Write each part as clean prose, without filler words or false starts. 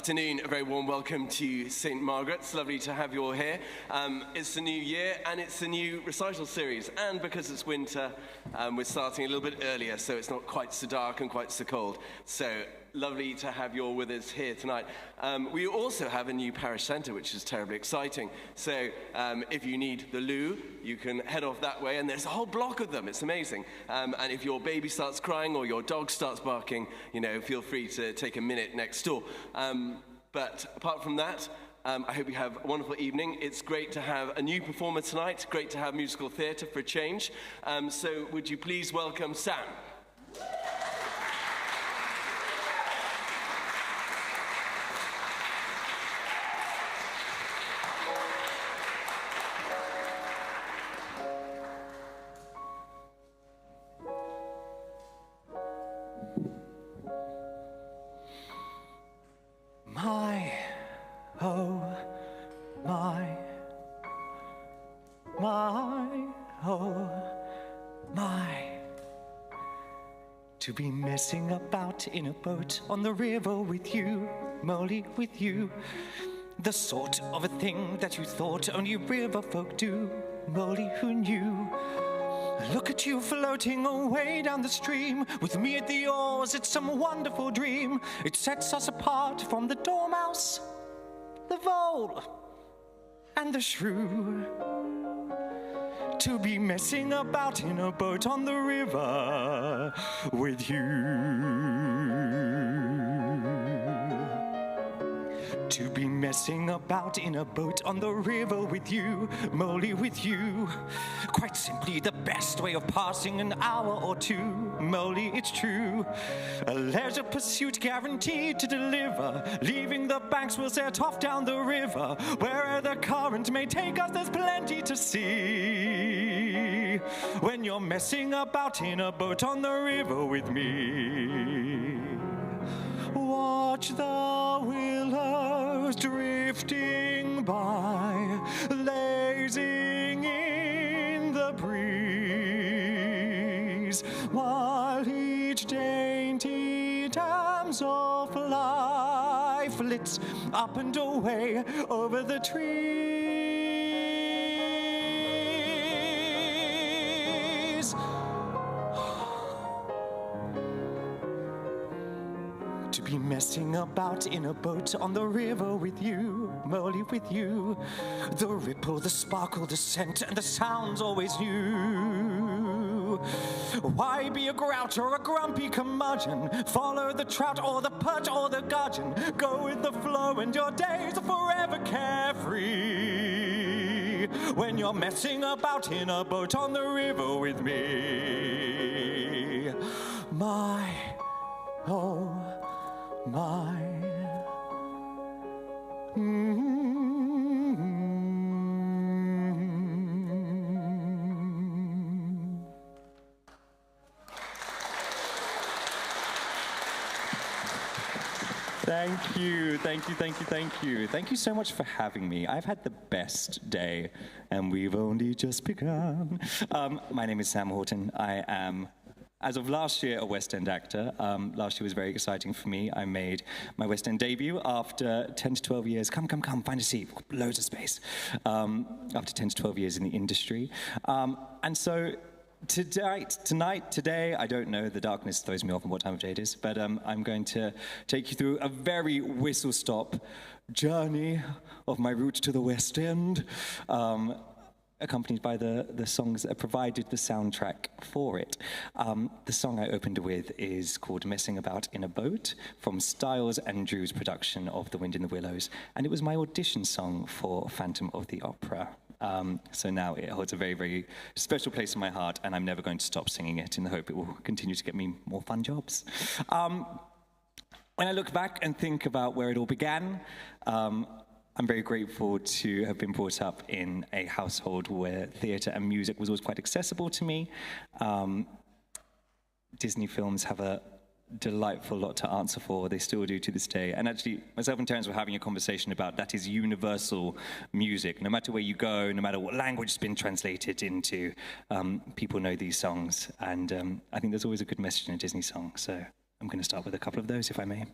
afternoon. A very warm welcome to St. Margaret's. Lovely to have you all here. It's the new year and it's the new recital series. And because it's winter, we're starting a little bit earlier, so it's not quite so dark and quite so cold. So lovely to have you all with us here tonight. We also have a new parish centre, which is terribly exciting. So if you need the loo, you can head off that way, and there's a whole block of them. It's amazing. And if your baby starts crying or your dog starts barking, you know, feel free to take a minute next door. But apart from that, I hope you have a wonderful evening. It's great to have a new performer tonight. Great to have musical theatre for a change. So would you please welcome Sam? To be messing about in a boat on the river with you, Molly, with you. The sort of a thing that you thought only river folk do, Molly, who knew? Look at you floating away down the stream, with me at the oars, it's some wonderful dream. It sets us apart from the dormouse, the vole, and the shrew. To be messing about in a boat on the river with you. To be messing about in a boat on the river with you, Molly, with you. Quite simply the best way of passing an hour or two, Molly, it's true. A leisure pursuit guaranteed to deliver. Leaving the banks, we'll set off down the river. Where the current may take us, there's plenty to see. When you're messing about in a boat on the river with me. Watch the willows drifting by, lazing in the breeze, while each dainty damsel fly flits up and away over the trees. To be messing about in a boat on the river with you, Molly, with you. The ripple, the sparkle, the scent, and the sound's always new. Why be a grouch or a grumpy curmudgeon? Follow the trout or the perch or the gudgeon. Go with the flow and your days are forever carefree. When you're messing about in a boat on the river with me. My, oh, my. Thank you, thank you, thank you, thank you. Thank you so much for having me. I've had the best day, and we've only just begun. My name is Sam Haughton. I am, as of last year, a West End actor. Last year was very exciting for me. I made my West End debut after 10 to 12 years. Come, find a seat. Loads of space. After 10 to 12 years in the industry. And so today, I don't know, the darkness throws me off on what time of day it is, but I'm going to take you through a very whistle-stop journey of my route to the West End. Accompanied by the songs that provided the soundtrack for it. The song I opened with is called Messing About in a Boat, from Stiles and Drew's production of The Wind in the Willows, and it was my audition song for Phantom of the Opera. So now it holds a very, very special place in my heart, and I'm never going to stop singing it in the hope it will continue to get me more fun jobs. When I look back and think about where it all began, I'm very grateful to have been brought up in a household where theatre and music was always quite accessible to me. Disney films have a delightful lot to answer for. They still do to this day. And actually, myself and Terrence were having a conversation about that is universal music. No matter where you go, no matter what language it's been translated into, people know these songs. And I think there's always a good message in a Disney song. So I'm going to start with a couple of those, if I may.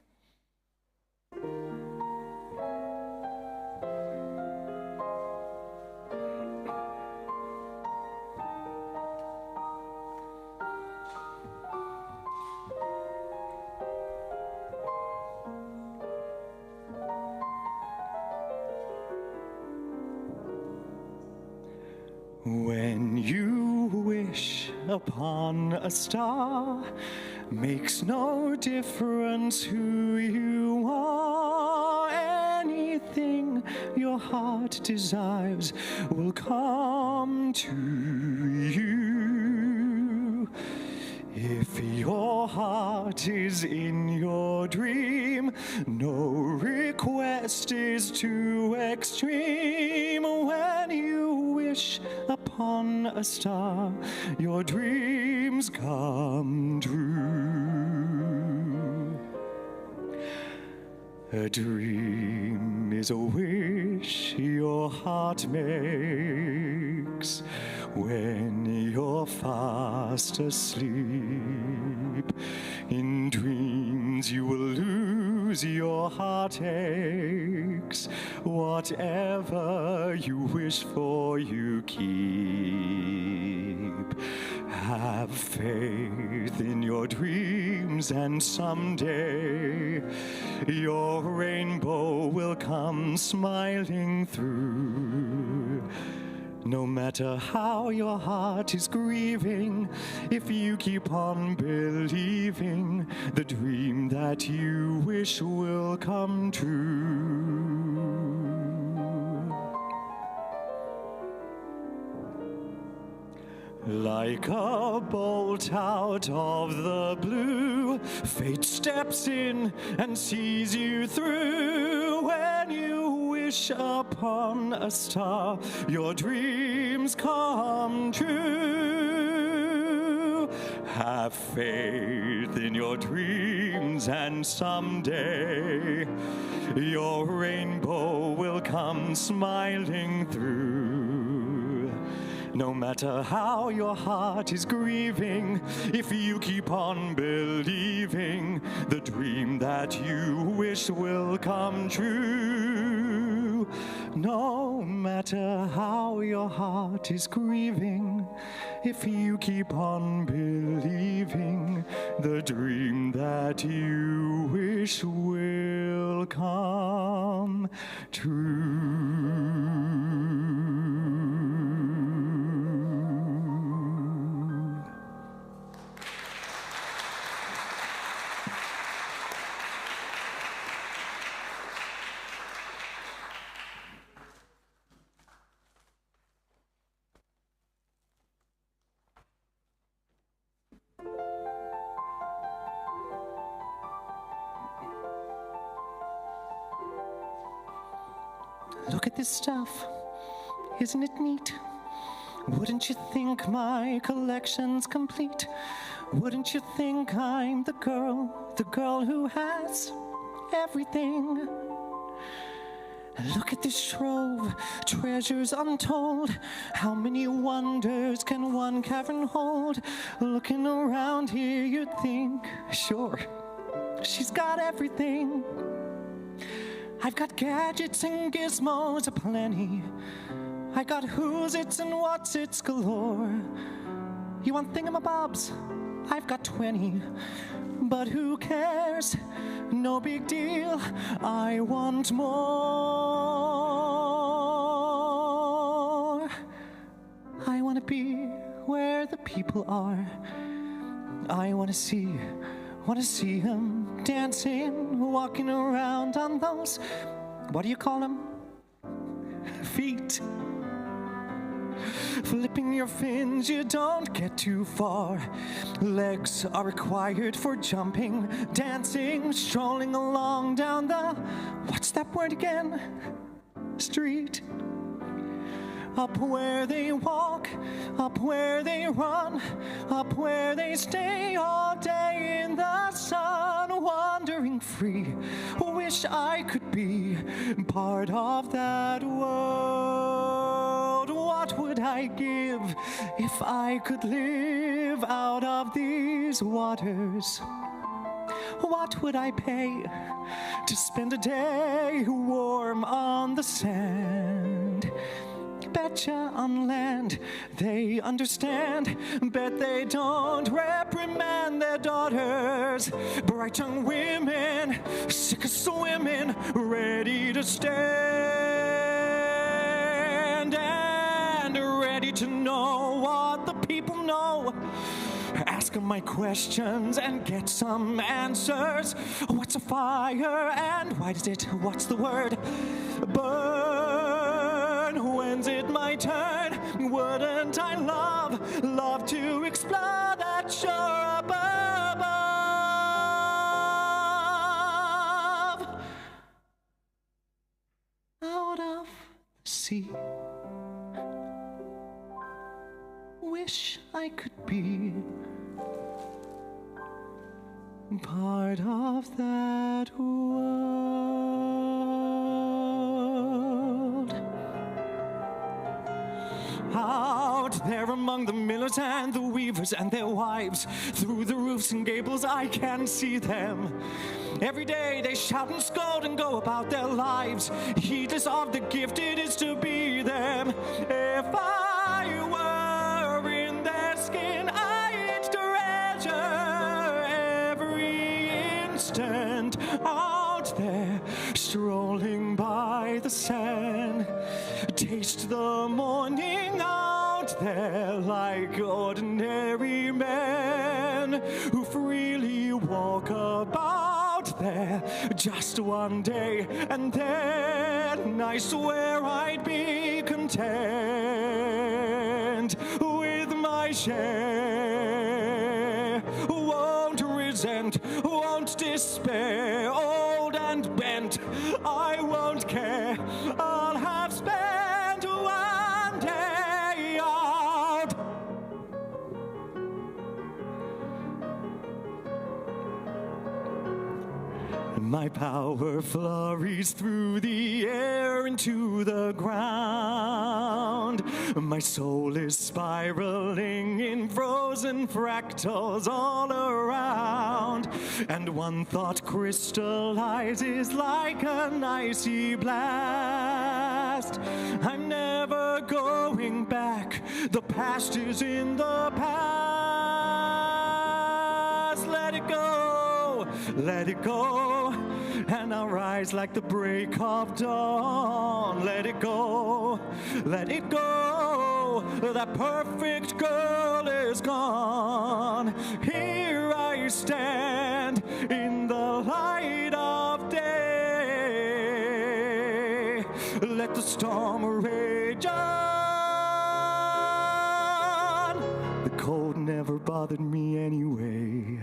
When you wish upon a star, makes no difference who you are. Anything your heart desires will come to you. If your heart is in your dream, no request is too extreme. When you wish upon a star, your dreams come true. A dream is a wish your heart makes when you're fast asleep. In dreams you will lose your heartaches. Whatever you wish for, you keep. Have faith in your dreams, and someday your rainbow will come smiling through. No matter how your heart is grieving, if you keep on believing, the dream that you wish will come true. Like a bolt out of the blue, fate steps in and sees you through. When you wish upon a star, your dreams come true. Have faith in your dreams, and someday your rainbow will come smiling through. No matter how your heart is grieving, if you keep on believing, the dream that you wish will come true. No matter how your heart is grieving, if you keep on believing, the dream that you wish will come true. Look at this stuff. Isn't it neat? Wouldn't you think my collection's complete? Wouldn't you think I'm the girl who has everything? Look at this trove, treasures untold. How many wonders can one cavern hold? Looking around here, you'd think, sure, she's got everything. I've got gadgets and gizmos aplenty. I got who's its and what's its galore. You want thingamabobs? I've got 20. But who cares? No big deal. I want more. I want to be where the people are. I want to see him dancing, walking around on those, what do you call them? Feet. Flipping your fins, you don't get too far. Legs are required for jumping, dancing, strolling along down the, what's that word again? Street. Up where they walk, up where they run, up where they stay all day in the sun, wandering free. Wish I could be part of that world. What would I give if I could live out of these waters? What would I pay to spend a day warm on the sand? Betcha on land they understand, bet they don't reprimand their daughters. Bright young women, sick of swimming, ready to stand and ready to know what the people know. Ask them my questions and get some answers. What's a fire and why does it, what's the word, burn? When's it my turn? Wouldn't I love to explore that shore above? Out of the sea. Wish I could be part of that world. Out there among the millers and the weavers and their wives, through the roofs and gables I can see them. Every day they shout and scold and go about their lives, heedless of the gift it is to be them. If I were in their skin, I'd treasure every instant out there, strolling by the sand. Taste the morning out there like ordinary men who freely walk about there just one day, and then I swear I'd be content with my share. Won't resent, won't despair, old and bent, I won't care. I'll have spent one day out. My power flurries through the air into the ground. My soul is spiraling in frozen fractals all around. And one thought crystallizes like an icy blast. I'm never going back. The past is in the past. Let it go, let it go. And I'll rise like the break of dawn. Let it go, let it go. That perfect girl is gone. Here I stand in the light of day. Let the storm rage on. The cold never bothered me anyway.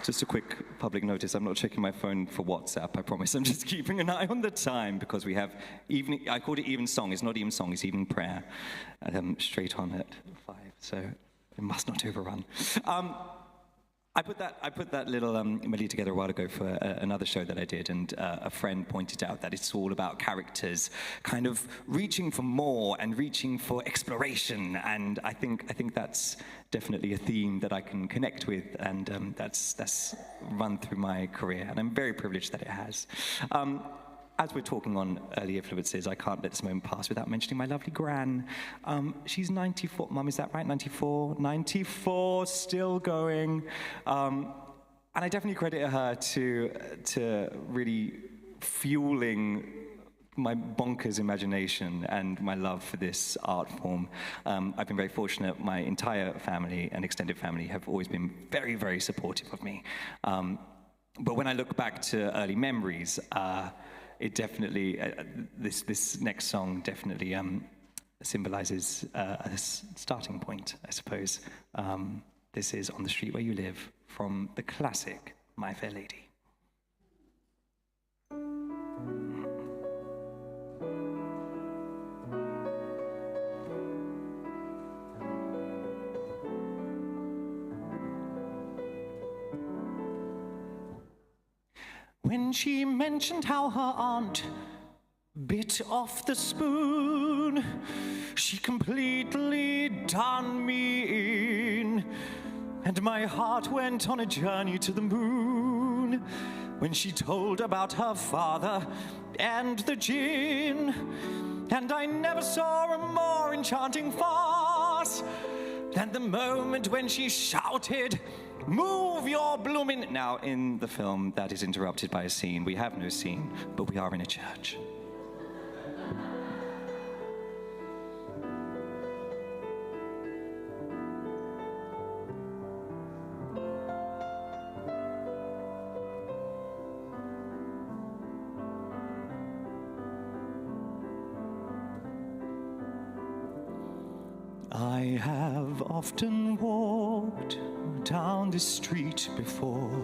Just a quick public notice, I'm not checking my phone for WhatsApp, I promise. I'm just keeping an eye on the time because we have evening, I called it even song, it's not even song, it's evening prayer. Straight on at 5, so it must not overrun. I put that little melody together a while ago for another show that I did, and a friend pointed out that it's all about characters kind of reaching for more and reaching for exploration, and I think that's definitely a theme that I can connect with, and that's run through my career, and I'm very privileged that it has. As we're talking on early influences, I can't let this moment pass without mentioning my lovely gran. She's 94, Mum, is that right? 94? 94, still going. And I definitely credit her to really fueling my bonkers imagination and my love for this art form. I've been very fortunate. My entire family and extended family have always been very, very supportive of me. But when I look back to early memories, it definitely, this next song definitely symbolizes a starting point, I suppose. This is On the Street Where You Live from the classic My Fair Lady. When she mentioned how her aunt bit off the spoon, she completely done me in, and my heart went on a journey to the moon. When she told about her father and the gin, and I never saw a more enchanting farce than the moment when she shouted, "Move your bloomin'..." Now, in the film, that is interrupted by a scene. We have no scene, but we are in a church. I have often walked down the street before,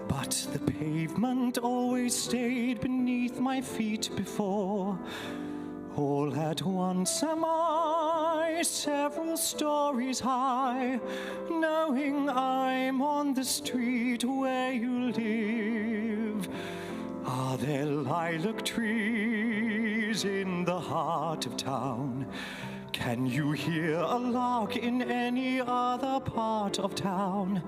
but the pavement always stayed beneath my feet before. All at once am I several stories high, knowing I'm on the street where you live. Are there lilac trees in the heart of town? Can you hear a lark in any other part of town?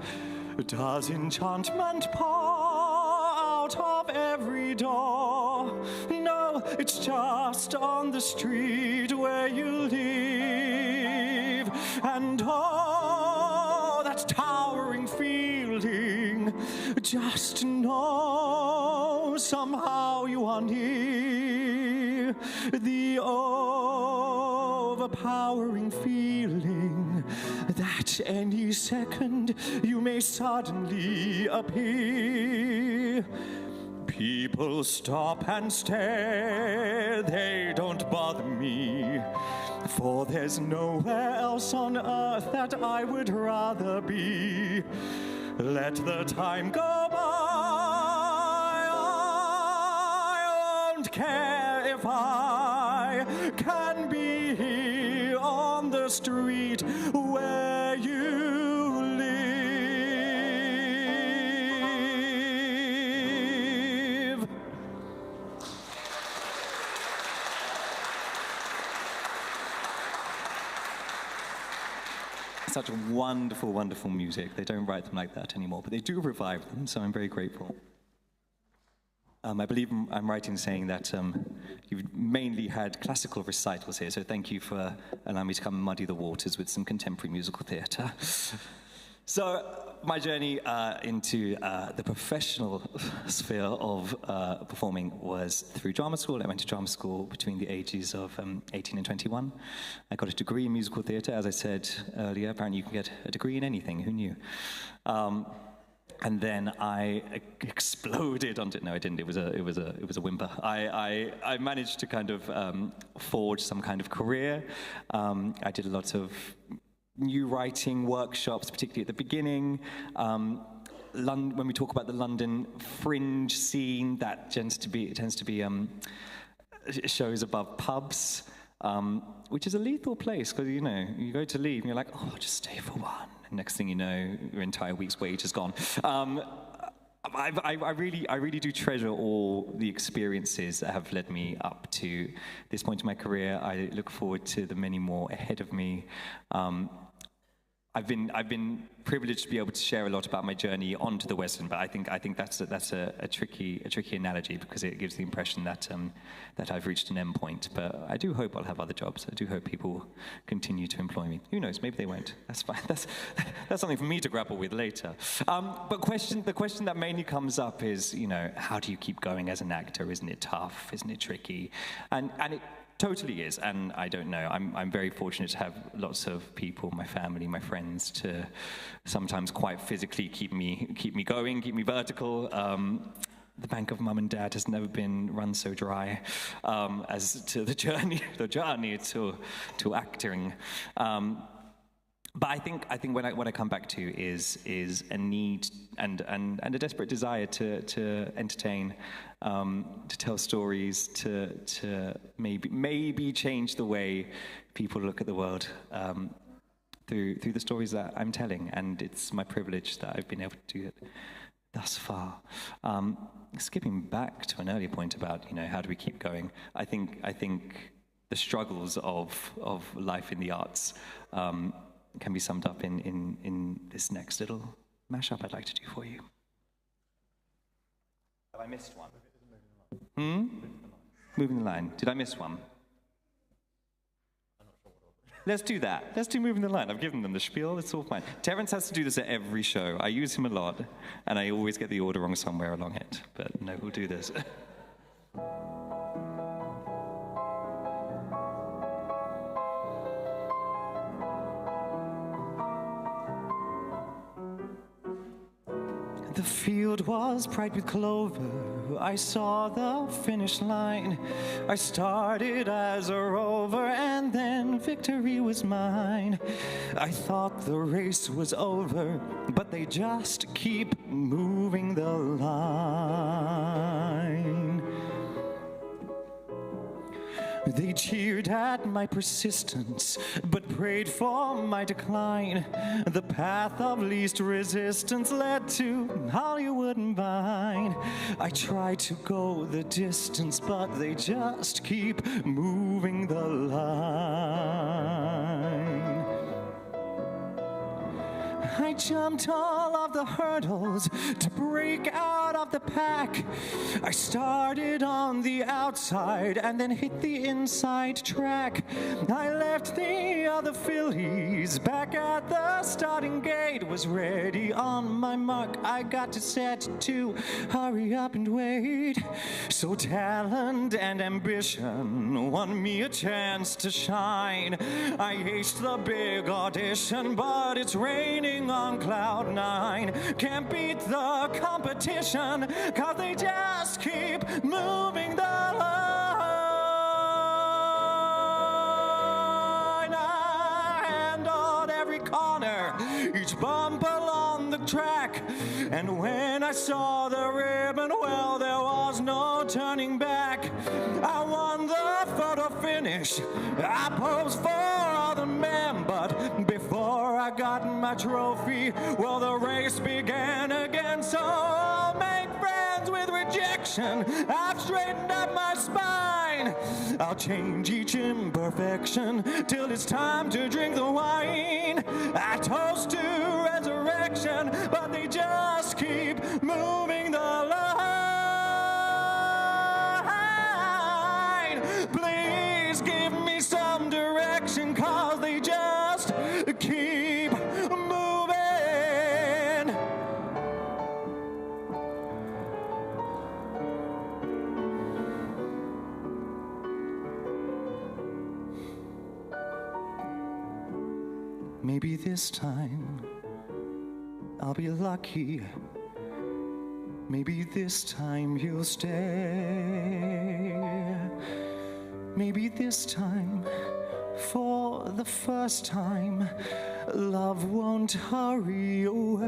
Does enchantment pour out of every door? No, it's just on the street where you live. And oh, that towering feeling, just know somehow you are near. The overpowering feeling that any second you may suddenly appear. People stop and stare, they don't bother me, for there's nowhere else on earth that I would rather be. Let the time go by, I won't care if I can be here on the street where you live. Such wonderful, wonderful music. They don't write them like that anymore, but they do revive them, so I'm very grateful. I believe I'm right in saying that you've mainly had classical recitals here, so thank you for allowing me to come and muddy the waters with some contemporary musical theatre. So my journey into the professional sphere of performing was through drama school. I went to drama school between the ages of 18 and 21. I got a degree in musical theatre. As I said earlier, apparently you can get a degree in anything. Who knew? And then I exploded onto it. No, I didn't. It was a whimper. I managed to kind of forge some kind of career. I did a lot of new writing workshops, particularly at the beginning. When we talk about the London fringe scene, that tends to be shows above pubs, which is a lethal place because you go to leave and you're like, oh, I'll just stay for one. And next thing you know, your entire week's wage is gone. I really do treasure all the experiences that have led me up to this point in my career. I look forward to the many more ahead of me. I've been privileged to be able to share a lot about my journey onto the West End, but I think that's a tricky analogy because it gives the impression that I've reached an end point. But I do hope I'll have other jobs. I do hope people continue to employ me. Who knows? Maybe they won't. That's fine. That's something for me to grapple with later. But the question that mainly comes up is, how do you keep going as an actor? Isn't it tough? Isn't it tricky? And it totally is, and I don't know. I'm very fortunate to have lots of people, my family, my friends, to sometimes quite physically keep me going, keep me vertical. The bank of mum and dad has never been run so dry as to the journey to acting. But I think what I come back to is a need and a desperate desire to entertain, to tell stories, to maybe change the way people look at the world through the stories that I'm telling, and it's my privilege that I've been able to do it thus far. Skipping back to an earlier point about how do we keep going, I think the struggles of life in the arts can be summed up in this next little mashup I'd like to do for you. Have I missed one? Moving the line. Did I miss one? Let's do that. Let's do Moving the Line. I've given them the spiel. It's all fine. Terrence has to do this at every show. I use him a lot, and I always get the order wrong somewhere along it. But no, we'll do this. The field was bright with clover. I saw the finish line. I started as a rover, and then victory was mine. I thought the race was over, but they just keep moving the line. They cheered at my persistence, but prayed for my decline. The path of least resistance led to Hollywood and Vine. I tried to go the distance, but they just keep moving the line. I jumped all of the hurdles to break out of the pack. I started on the outside and then hit the inside track. I left the other fillies back at the starting gate. Was ready on my mark. I got to set to hurry up and wait. So talent and ambition won me a chance to shine. I aced the big audition, but it's raining on cloud nine. Can't beat the competition, 'cause they just keep moving the line. I handled every corner, each bump along the track, and when I saw the ribbon, well, there was no turning back. I won the photo finish, I posed for all the men, but before I got my trophy, well, the race began again. So I'll make friends with rejection, I've straightened up my spine. I'll change each imperfection till it's time to drink the wine. I toast to resurrection, but they just keep moving the line. Please give me some direction, 'cause they just keep moving. Maybe this time I'll be lucky. Maybe this time you'll stay. Maybe this time, for the first time, love won't hurry away.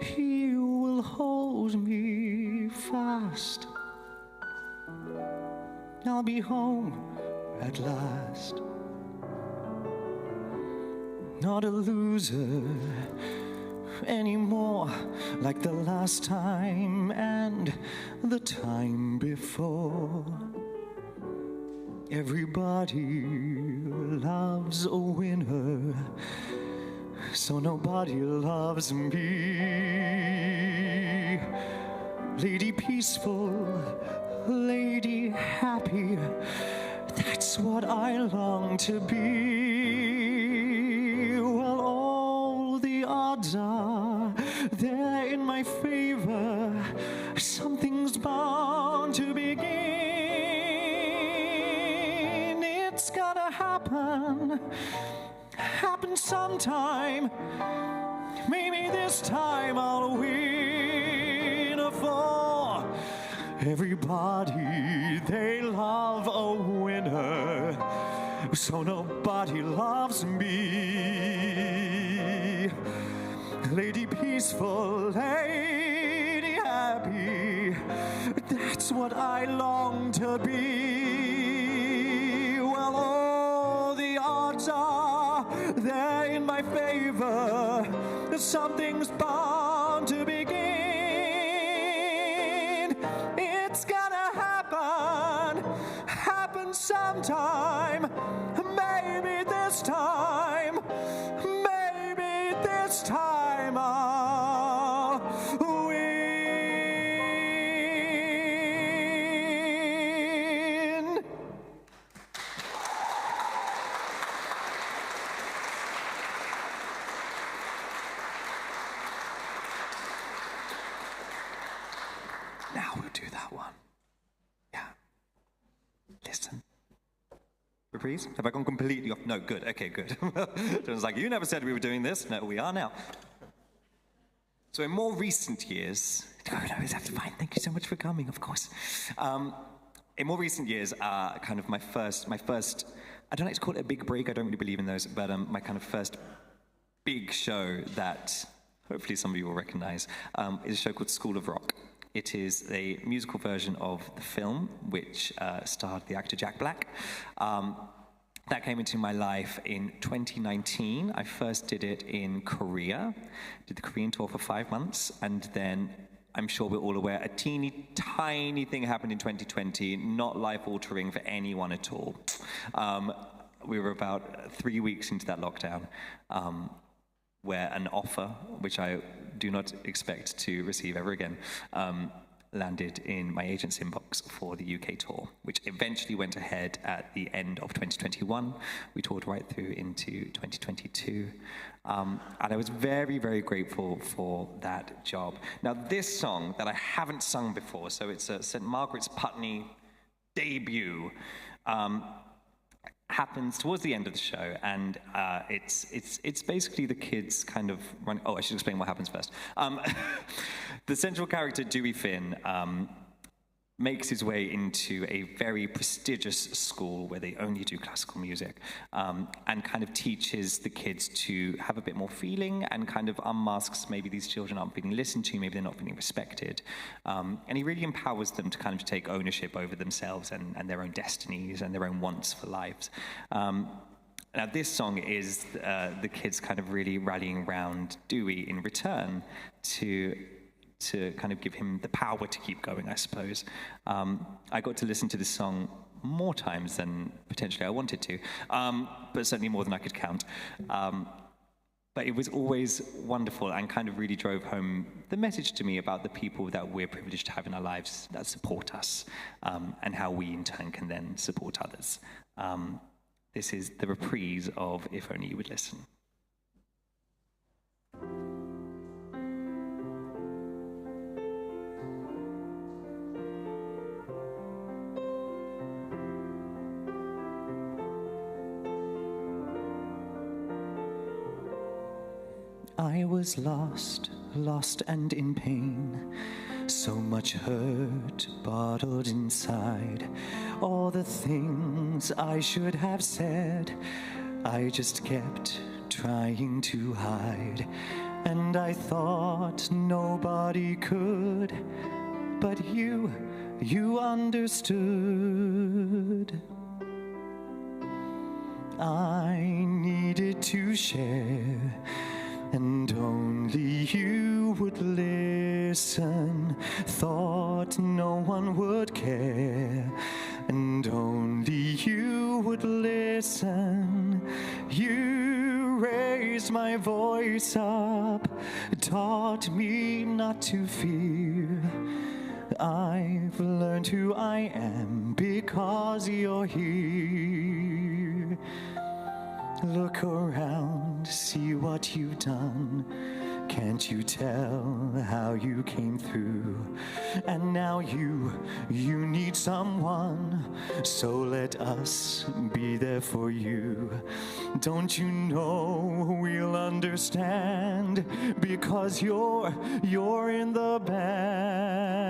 He will hold me fast. I'll be home at last. Not a loser anymore, like the last time and the time before. Everybody loves a winner, so nobody loves me. Lady peaceful, lady happy, that's what I long to be. Well, all the odds are they're in my favor. Something's bound to begin. It's gonna happen sometime. Maybe this time I'll win for everybody. They love a winner, so nobody loves me. Lady peaceful, lady happy, that's what I long to be. Well, all the odds are they're in my favor. Something's bound to begin. It's gonna happen sometime. Maybe this time, maybe this time I'll win. Now we'll do that one. Yeah. Listen. Reprise? Have I gone completely off? No, good. Okay, good. It was like, you never said we were doing this. No, we are now. So in more recent years... Oh, no, it's fine. Thank you so much for coming, of course. In more recent years, kind of my first... I don't like to call it a big break. I don't really believe in those. But my kind of first big show that hopefully some of you will recognize is a show called School of Rock. It is a musical version of the film, which starred the actor Jack Black. That came into my life in 2019. I first did it in Korea, did the Korean tour for 5 months, and then, I'm sure we're all aware, a teeny tiny thing happened in 2020, not life-altering for anyone at all. We were about 3 weeks into that lockdown, where an offer, which I do not expect to receive ever again, landed in my agent's inbox for the UK tour, which eventually went ahead at the end of 2021. We toured right through into 2022. And I was very, very grateful for that job. Now, this song that I haven't sung before, so it's a St. Margaret's Putney debut, happens towards the end of the show, and it's basically the kids kind of running. Oh, I should explain what happens first. The central character, Dewey Finn, makes his way into a very prestigious school where they only do classical music, and kind of teaches the kids to have a bit more feeling, and kind of unmasks maybe these children aren't being listened to, maybe they're not being respected. And he really empowers them to kind of take ownership over themselves and their own destinies and their own wants for lives. Now, this song is the kids kind of really rallying around Dewey in return to kind of give him the power to keep going, I suppose. I got to listen to this song more times than potentially I wanted to, but certainly more than I could count. But it was always wonderful and kind of really drove home the message to me about the people that we're privileged to have in our lives that support us, and how we in turn can then support others. This is the reprise of If Only You Would Listen. I was lost and in pain, so much hurt bottled inside. All the things I should have said, I just kept trying to hide. And I thought nobody could, but you understood. I needed to share, and only you would listen. Thought no one would care, and only you would listen. You raised my voice up, taught me not to fear. I've learned who I am because you're here. Look around, see what you've done. Can't you tell how you came through? And now you need someone, so let us be there for you. Don't you know we'll understand, because you're in the band.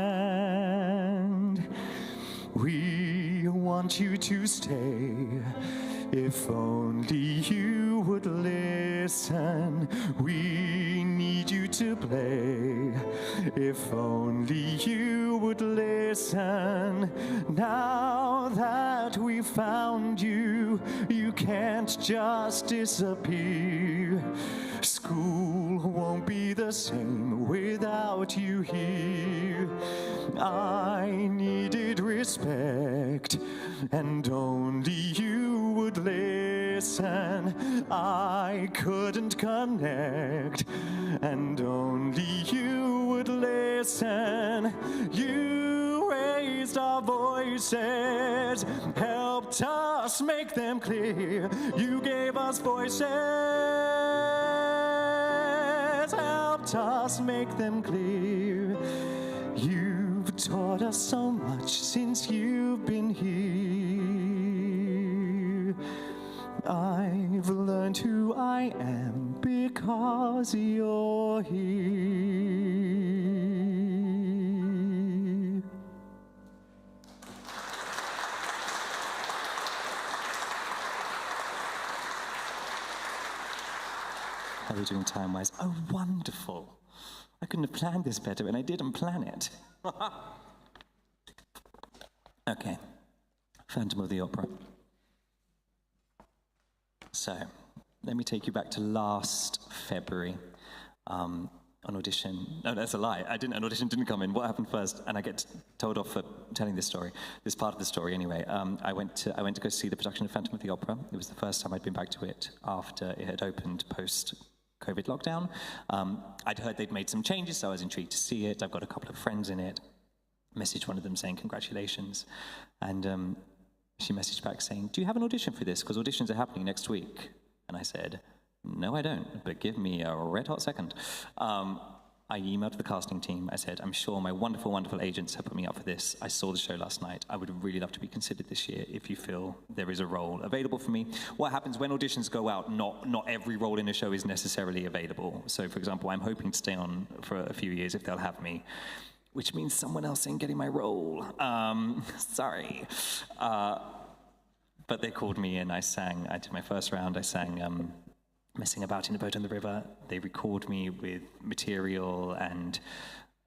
We want you to stay, if only you would listen. We need you to play, if only you would listen. Now that we found you, you can't just disappear. School won't be the same without you here. I needed respect, and only you would listen. I couldn't connect, and only you would listen. You raised our voices, helped us make them clear. You gave us voices, helped us make them clear. You've taught us so much since you've been here. I've learned who I am because you're here. How are we doing time-wise? Oh, wonderful. I couldn't have planned this better, and I didn't plan it. Okay, Phantom of the Opera. So, let me take you back to last February. An audition. No, that's a lie. An audition didn't come in. What happened first? And I get told off for telling this story. This part of the story, anyway. I went to go see the production of Phantom of the Opera. It was the first time I'd been back to it after it had opened post-COVID lockdown. I'd heard they'd made some changes, so I was intrigued to see it. I've got a couple of friends in it. Messaged one of them saying congratulations, and she messaged back saying, do you have an audition for this? Because auditions are happening next week. And I said, no, I don't, but give me a red hot second. I emailed the casting team. I said, I'm sure my wonderful, wonderful agents have put me up for this. I saw the show last night. I would really love to be considered this year if you feel there is a role available for me. What happens when auditions go out, not every role in a show is necessarily available. So, for example, I'm hoping to stay on for a few years if they'll have me, which means someone else ain't getting my role. Sorry. But they called me and I did my first round, I sang Messing About in a Boat on the River. They recorded me with material, and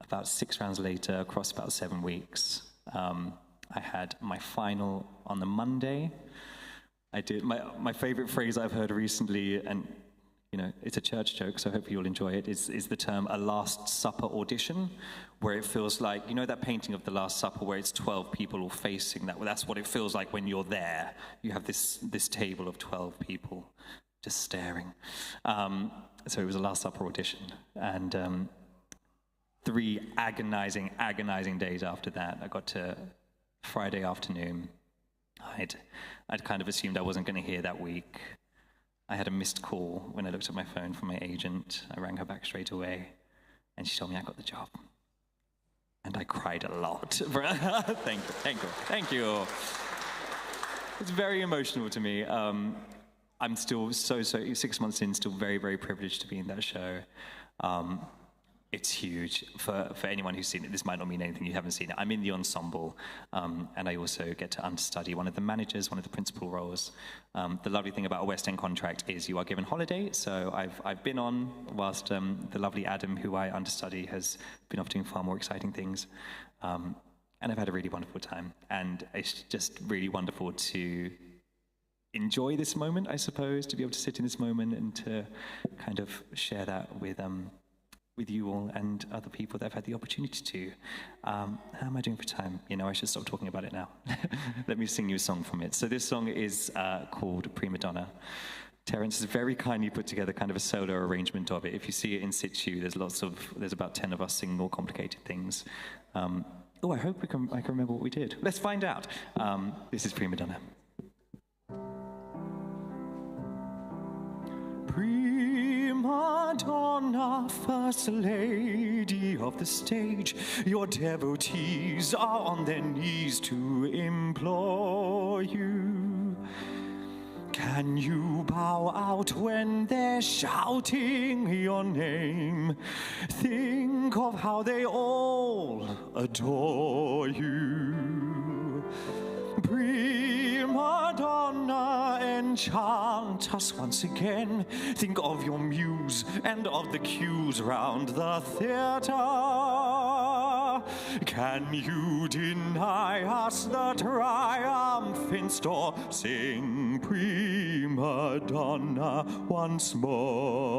about 6 rounds later, across about 7 weeks, I had my final on the Monday. I did my favorite phrase I've heard recently, and you know, it's a church joke, so hopefully you'll enjoy it, is the term a Last Supper audition, where it feels like, you know that painting of the Last Supper where it's 12 people all facing that? Well, that's what it feels like when you're there. You have this table of 12 people just staring. So it was a Last Supper audition. And 3 agonizing days after that, I got to Friday afternoon. I'd kind of assumed I wasn't going to hear that week. I had a missed call when I looked at my phone from my agent. I rang her back straight away, and she told me I got the job. And I cried a lot. Thank you. It's very emotional to me. I'm still so 6 months in, still very, very privileged to be in that show. It's huge. For anyone who's seen it, this might not mean anything, you haven't seen it. I'm in the ensemble, and I also get to understudy one of the managers, one of the principal roles. The lovely thing about a West End contract is you are given holiday, so I've been on whilst the lovely Adam, who I understudy, has been off doing far more exciting things. And I've had a really wonderful time. And it's just really wonderful to enjoy this moment, I suppose, to be able to sit in this moment and to kind of share that with you all and other people that I've had the opportunity to. How am I doing for time? You know, I should stop talking about it now. Let me sing you a song from it. So this song is called Prima Donna. Terrence has very kindly put together kind of a solo arrangement of it. If you see it in situ, there's about 10 of us singing more complicated things. I hope I can remember what we did. Let's find out. This is Prima Donna. Prima Donna, first lady of the stage, your devotees are on their knees to implore you. Can you bow out when they're shouting your name? Think of how they all adore you. Prima Donna, enchant us once again. Think of your muse and of the cues round the theatre. Can you deny us the triumph in store? Sing Prima Donna once more.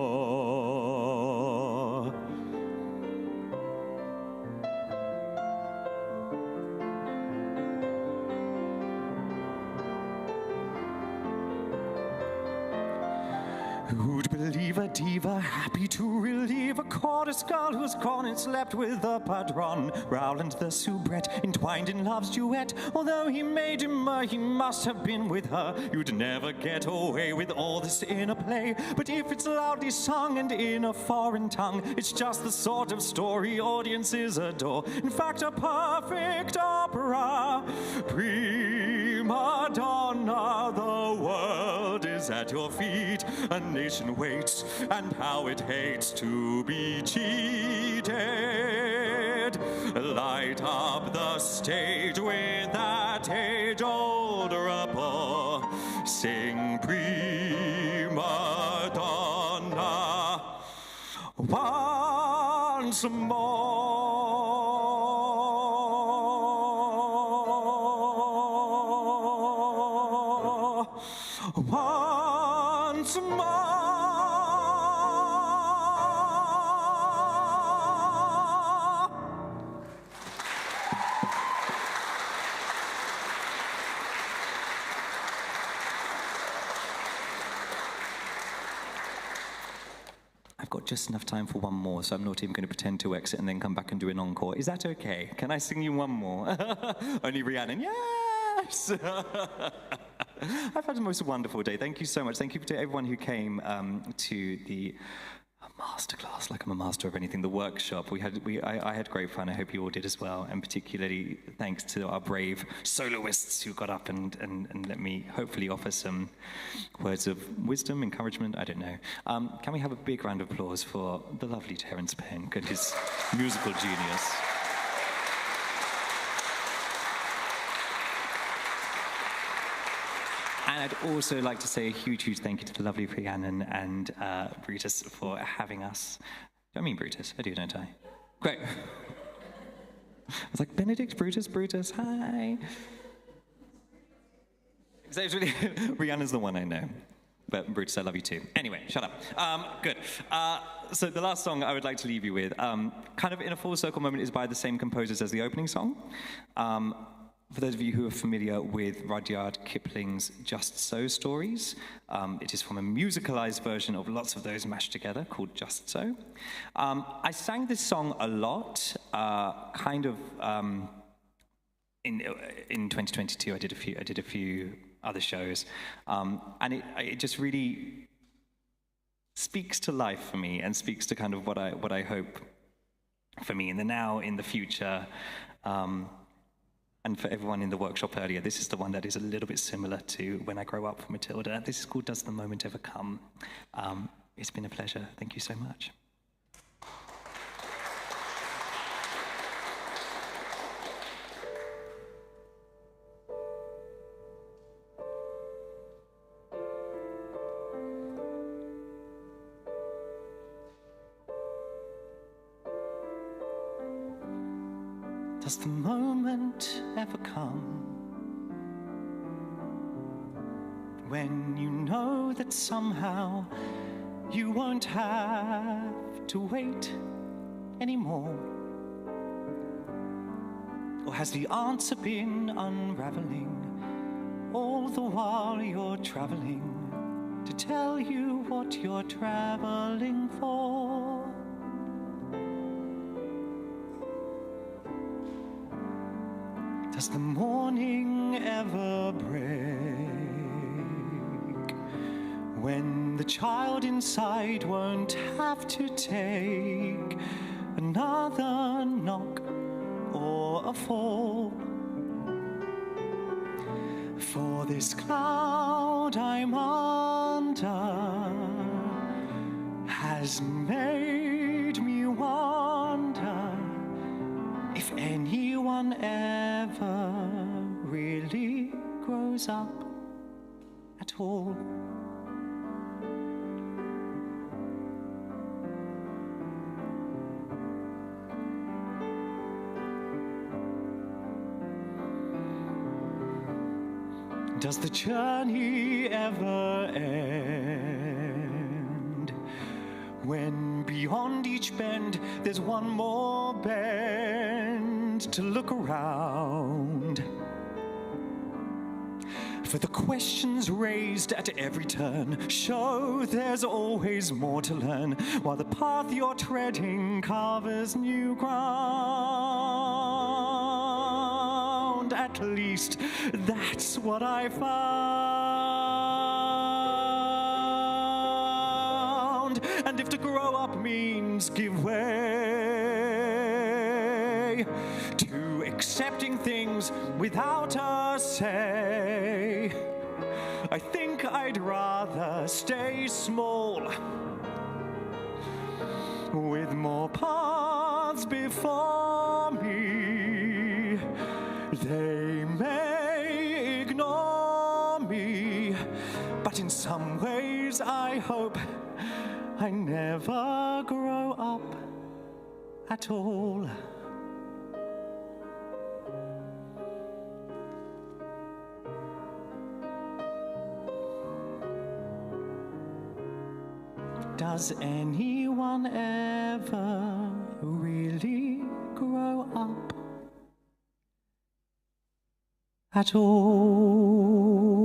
Who'd believe a a diva, happy to relieve a chorus girl who's gone and slept with the padron. Rowland the soubrette, entwined in love's duet. Although he made him he must have been with her. You'd never get away with all this in a play. But if it's loudly sung and in a foreign tongue, it's just the sort of story audiences adore. In fact, a perfect opera. Prima donna, the world is at your feet. A nation waits, and how it hates to be cheated. Light up the stage with that age-old rapport. Sing prima donna once more. Once more. I've got just enough time for one more, so I'm not even going to pretend to exit and then come back and do an encore. Is that okay? Can I sing you one more? Only Rhiannon. Yes! I've had the most wonderful day. Thank you so much. Thank you to everyone who came to the masterclass, like I'm a master of anything, the workshop. I had great fun. I hope you all did as well. And particularly thanks to our brave soloists who got up and let me hopefully offer some words of wisdom, encouragement, I don't know. Can we have a big round of applause for the lovely Terrence Penk and his musical genius? And I'd also like to say a huge, huge thank you to the lovely Rhiannon and Brutus for having us. I mean Brutus, I do, don't I? Great. I was like, Benedict, Brutus, hi. Really, Rhiannon's the one I know. But Brutus, I love you too. Anyway, shut up. Good. So the last song I would like to leave you with, kind of in a full circle moment, is by the same composers as the opening song. For those of you who are familiar with Rudyard Kipling's Just So stories, it is from a musicalized version of lots of those mashed together called Just So. I sang this song a lot, in 2022. I did a few other shows, and it just really speaks to life for me and speaks to kind of what I hope for me in the now, in the future. And for everyone in the workshop earlier, this is the one that is a little bit similar to When I Grow Up for Matilda. This is called Does the Moment Ever Come? It's been a pleasure. Thank you so much. Does the moment ever come when you know that somehow you won't have to wait anymore? Or has the answer been unraveling all the while you're traveling to tell you what you're traveling for? Does the morning ever break when the child inside won't have to take another knock or a fall? For this cloud I'm under has made me wonder if anyone ever really grows up at all. Does the journey ever end when beyond each bend there's one more bend to look around? For the questions raised at every turn show there's always more to learn, while the path you're treading covers new ground. At least that's what I found. And if to grow up means give way to accepting things without a say, I think I'd rather stay small with more paths before me. They may ignore me, but in some ways I hope I never grow up at all. Does anyone ever really grow up at all?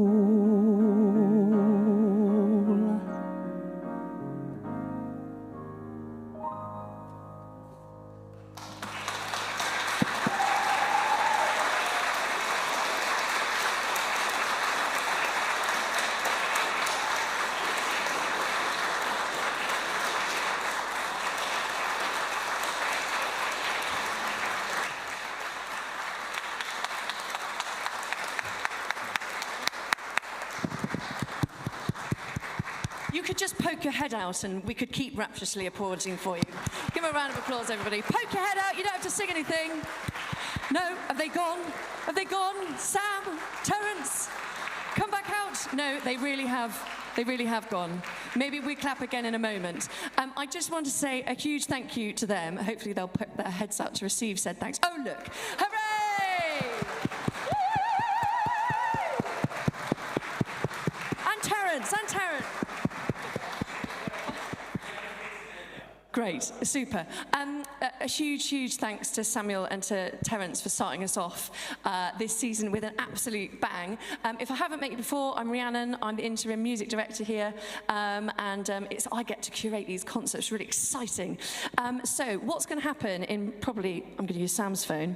You could just poke your head out and we could keep rapturously applauding for you. Give them a round of applause, everybody. Poke your head out, you don't have to sing anything. No, have they gone? Have they gone? Sam, Terrence, come back out. No, they really have. They really have gone. Maybe we clap again in a moment. I just want to say a huge thank you to them. Hopefully they'll put their heads out to receive said thanks. Oh, look. Hooray! And Terrence. Great, super. A huge thanks to Samuel and to Terrence for starting us off this season with an absolute bang. If I haven't met you before, I'm Rhiannon. I'm the interim music director here, and I get to curate these concerts. Really exciting. So what's going to happen in probably, I'm going to use Sam's phone,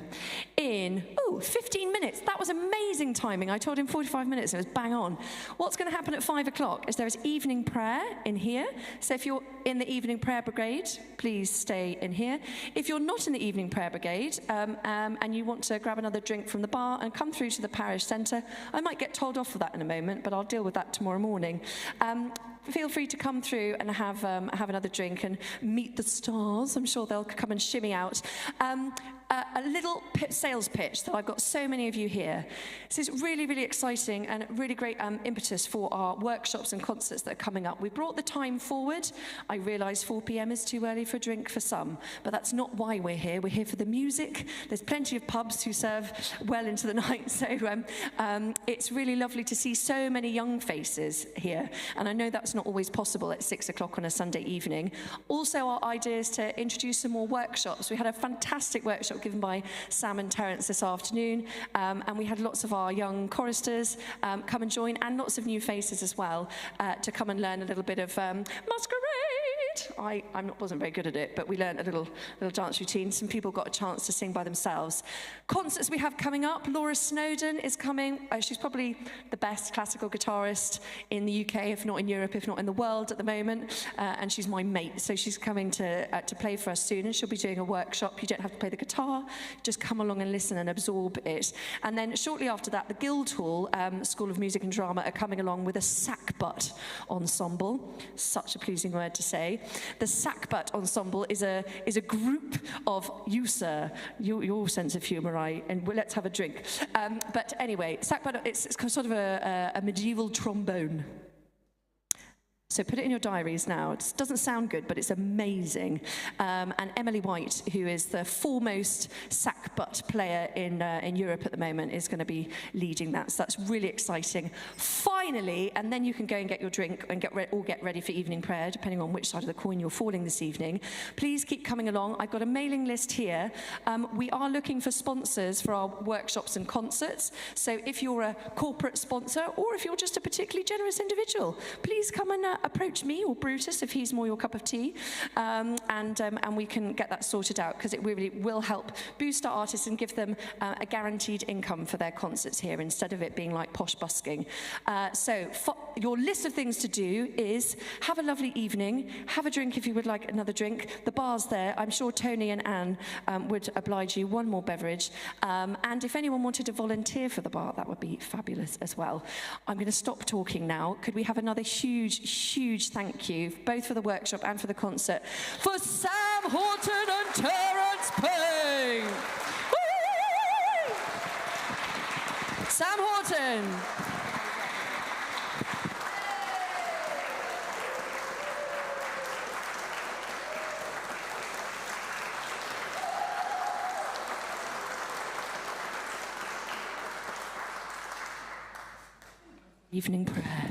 in 15 minutes. That was amazing timing. I told him 45 minutes. It was bang on. What's going to happen at 5 o'clock is there is evening prayer in here. So if you're in the evening prayer brigade, please stay in here. If you're not in the evening prayer brigade and you want to grab another drink from the bar and come through to the parish centre, I might get told off for that in a moment, but I'll deal with that tomorrow morning. Feel free to come through and have another drink and meet the stars. I'm sure they'll come and shimmy out. A little sales pitch that I've got so many of you here. This is really exciting and really great impetus for our workshops and concerts that are coming up. We brought the time forward. I realise 4 p.m. is too early for a drink for some, but that's not why we're here. We're here for the music. There's plenty of pubs who serve well into the night, so it's really lovely to see so many young faces here, and I know that's not always possible at 6 o'clock on a Sunday evening. Also, our idea is to introduce some more workshops. We had a fantastic workshop given by Sam and Terrence this afternoon, and we had lots of our young choristers come and join, and lots of new faces as well to come and learn a little bit of masquerade. I wasn't very good at it, but we learned a little dance routine. Some people got a chance to sing by themselves. Concerts we have coming up. Laura Snowdon is coming. She's probably the best classical guitarist in the UK, if not in Europe, if not in the world at the moment, and she's my mate, so she's coming to play for us soon, and she'll be doing a workshop. You don't have to play the guitar, just come along and listen and absorb it. And then shortly after that, the Guildhall School of Music and Drama are coming along with a sackbut ensemble. Such a pleasing word to say. The sackbut ensemble is a group of you, sir, your sense of humour, and let's have a drink. But anyway, sackbut, it's sort of a medieval trombone. So put it in your diaries now. It doesn't sound good, but it's amazing. And Emily White, who is the foremost sack butt player in Europe at the moment, is going to be leading that. So that's really exciting. Finally, and then you can go and get your drink and get ready for evening prayer, depending on which side of the coin you're falling this evening. Please keep coming along. I've got a mailing list here. We are looking for sponsors for our workshops and concerts. So if you're a corporate sponsor, or if you're just a particularly generous individual, please come and approach me or Brutus if he's more your cup of tea, and we can get that sorted out, because it really will help boost our artists and give them a guaranteed income for their concerts here, instead of it being like posh busking. So your list of things to do is have a lovely evening, have a drink if you would like another drink. The bar's there. I'm sure Tony and Anne would oblige you one more beverage. And if anyone wanted to volunteer for the bar, that would be fabulous as well. I'm going to stop talking now. Could we have another huge thank you, both for the workshop and for the concert, for Sam Haughton and Terrence Payne. Woo! Sam Haughton. Evening prayer.